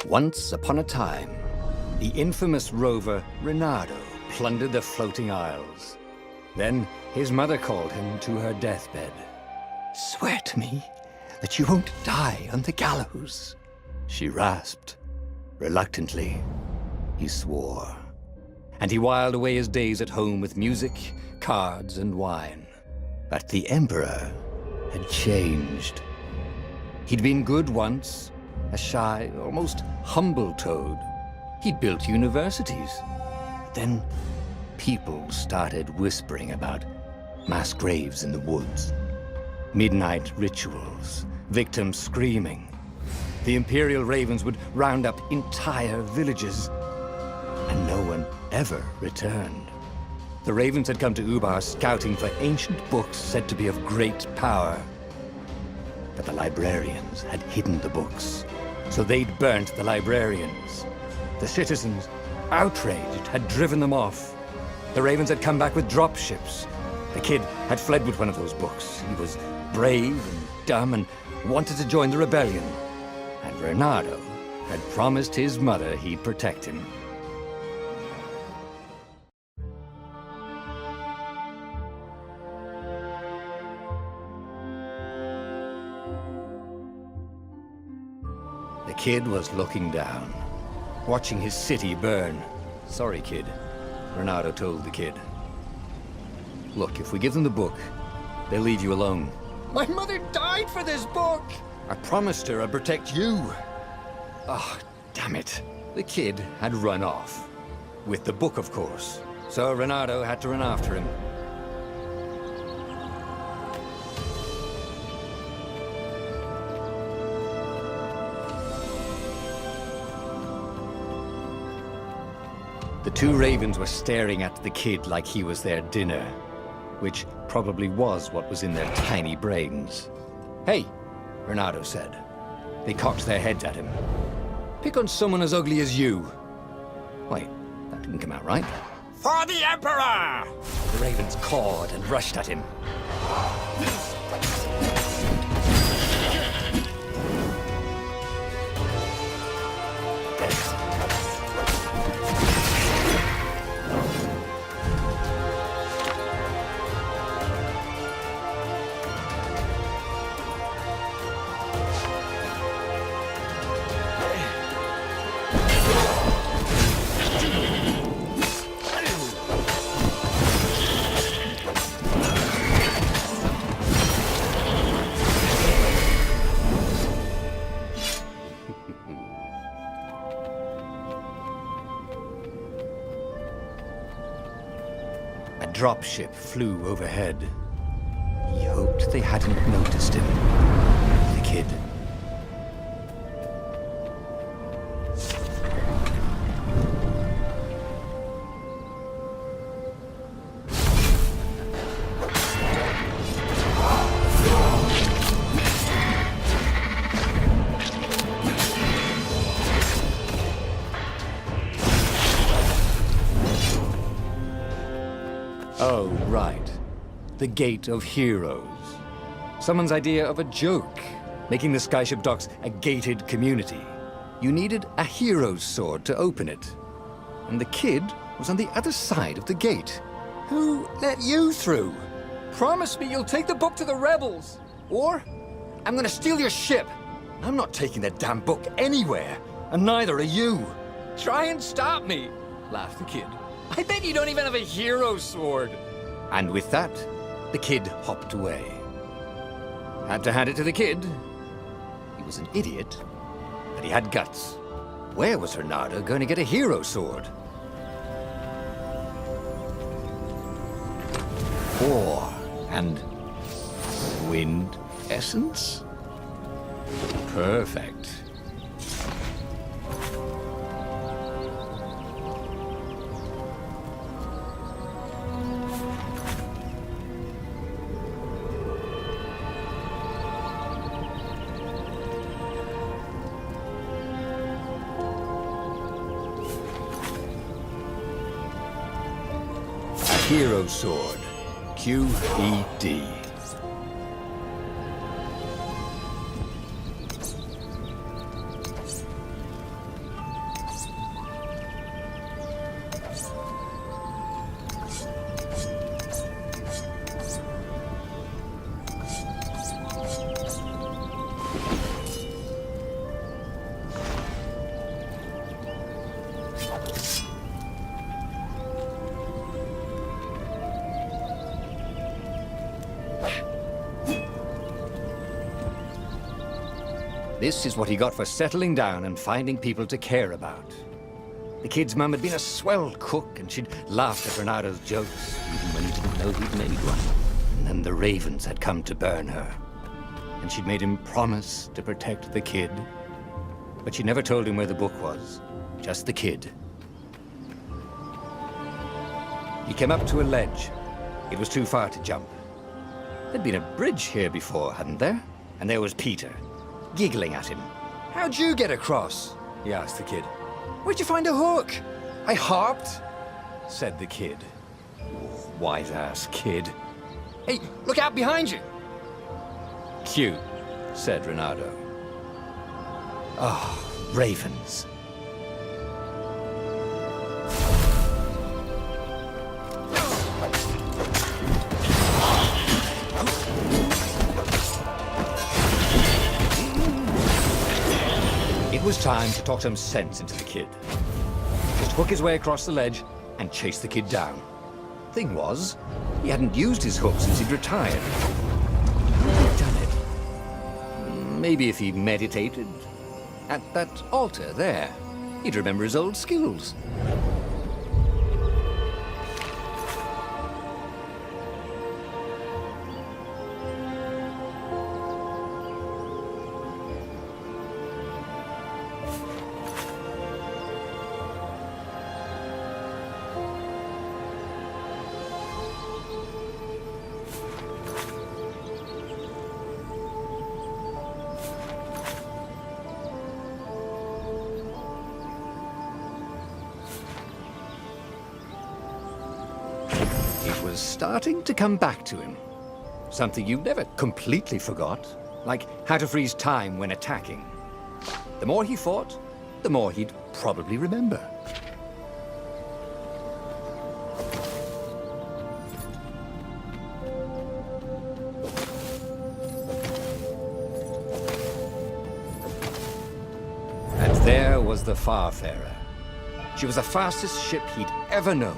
Once upon a time, the infamous rover Reynardo plundered the floating isles. Then his mother called him to her deathbed. "Swear to me that you won't die on the gallows," she rasped. Reluctantly, he swore. And he whiled away his days at home with music, cards, and wine. But the Emperor had changed. He'd been good once, a shy, almost humble toad. He'd built universities. But then people started whispering about mass graves in the woods, midnight rituals, victims screaming. The Imperial Ravens would round up entire villages, and no one ever returned. The Ravens had come to Ubar scouting for ancient books said to be of great power. But the librarians had hidden the books, so they'd burnt the librarians. The citizens, outraged, had driven them off. The Ravens had come back with dropships. The kid had fled with one of those books. He was brave and dumb and wanted to join the rebellion. And Reynardo had promised his mother he'd protect him. The kid was looking down, watching his city burn. "Sorry, kid," Reynardo told the kid. "Look, if we give them the book, they'll leave you alone." "My mother died for this book!" "I promised her I'd protect you." Oh, damn it. The kid had run off. With the book, of course. So Reynardo had to run after him. The two Ravens were staring at the kid like he was their dinner, which probably was what was in their tiny brains. "Hey," Reynardo said. They cocked their heads at him. "Pick on someone as ugly as you." Wait, that didn't come out right. "For the Emperor!" The Ravens cawed and rushed at him. A dropship flew overhead. He hoped they hadn't noticed him. The kid. Oh, right. The Gate of Heroes. Someone's idea of a joke, making the skyship docks a gated community. You needed a hero's sword to open it. And the kid was on the other side of the gate. Who let you through? Promise me you'll take the book to the rebels, or I'm gonna steal your ship. I'm not taking that damn book anywhere, and neither are you. Try and stop me, laughed the kid. I bet you don't even have a hero sword. And with that, the kid hopped away. Had to hand it to the kid. He was an idiot, but he had guts. Where was Reynardo going to get a hero sword? Ore and wind essence? Perfect. Hero Sword, QED. This is what he got for settling down and finding people to care about. The kid's mum had been a swell cook, and she'd laughed at Renado's jokes, even when he didn't know he'd made one. And then the ravens had come to burn her. And she'd made him promise to protect the kid. But she never told him where the book was, just the kid. He came up to a ledge. It was too far to jump. There'd been a bridge here before, hadn't there? And there was Peter, giggling at him. "How'd you get across?" he asked the kid. "Where'd you find a hook?" "I hopped," said the kid. Wise-ass kid. "Hey, look out behind you!" "Cute," said Renato. Oh, ravens. It was time to talk some sense into the kid. Just hook his way across the ledge and chase the kid down. Thing was, he hadn't used his hook since he'd retired. He'd done it. Maybe if he meditated at that altar there, he'd remember his old skills. Was starting to come back to him. Something you never completely forgot, like how to freeze time when attacking. The more he fought, the more he'd probably remember. And there was the Farfarer. She was the fastest ship he'd ever known.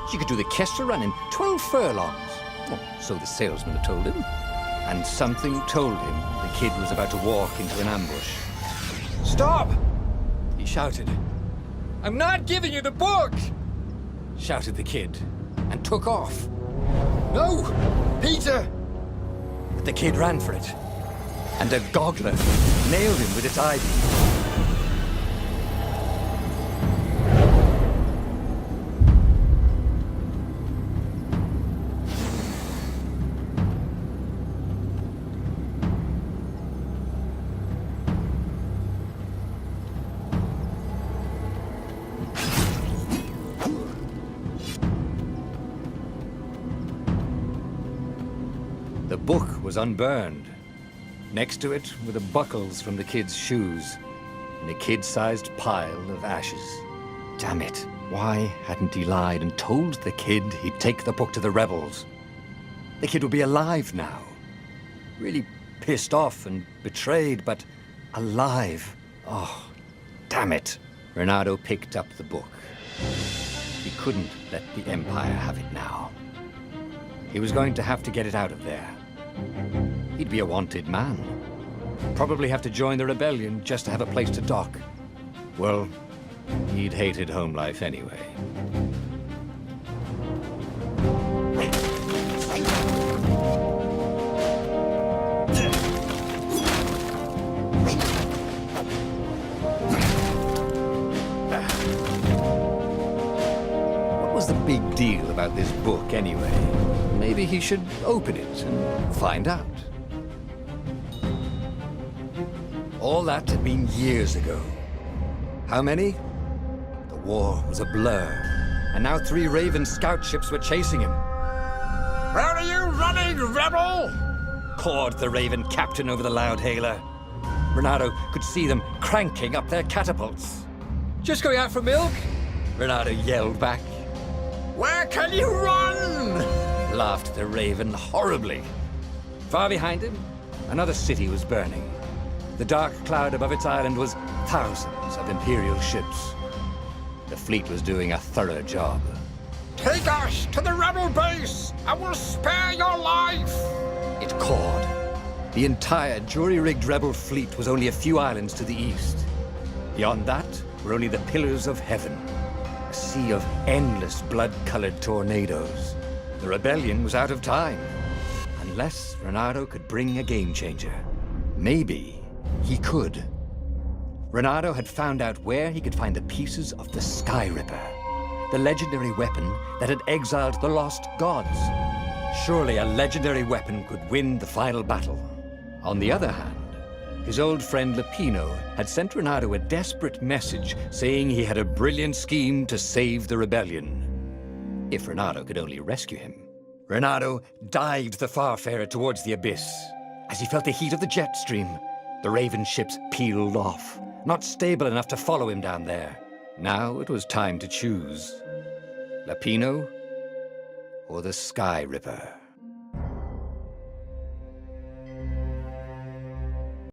She could do the Kestra run in 12 furlongs. Oh, so the salesman had told him. And something told him the kid was about to walk into an ambush. "Stop!" he shouted. "I'm not giving you the book!" shouted the kid, and took off. "No! Peter!" But the kid ran for it, and a goggler nailed him with its ivy. The book was unburned. Next to it were the buckles from the kid's shoes, and a kid-sized pile of ashes. Damn it, why hadn't he lied and told the kid he'd take the book to the rebels? The kid would be alive now. Really pissed off and betrayed, but alive. Oh, damn it. Renato picked up the book. He couldn't let the Empire have it now. He was going to have to get it out of there. He'd be a wanted man. Probably have to join the rebellion just to have a place to dock. Well, he'd hated home life anyway. What was the big deal about this book anyway? Maybe he should open it and find out. All that had been years ago. How many? The war was a blur, and now 3 Raven scout ships were chasing him. "Where are you running, rebel?" cawed the Raven captain over the loud hailer. Renato could see them cranking up their catapults. "Just going out for milk?" Renato yelled back. "Where can you run?" laughed the Raven horribly. Far behind him, another city was burning. The dark cloud above its island was thousands of Imperial ships. The fleet was doing a thorough job. Take us to the rebel base! I will spare your life! It cawed. The entire jury-rigged rebel fleet was only a few islands to the east. Beyond that were only the pillars of heaven, a sea of endless blood-colored tornadoes. The rebellion was out of time, unless Reynardo could bring a game-changer. Maybe he could. Reynardo had found out where he could find the pieces of the Sky Ripper, the legendary weapon that had exiled the lost gods. Surely a legendary weapon could win the final battle. On the other hand, his old friend Lapino had sent Reynardo a desperate message saying he had a brilliant scheme to save the rebellion. If Reynardo could only rescue him. Reynardo dived the Farfarer towards the abyss. As he felt the heat of the jet stream, the Raven ships peeled off, not stable enough to follow him down there. Now it was time to choose. Lapino or the Sky Ripper?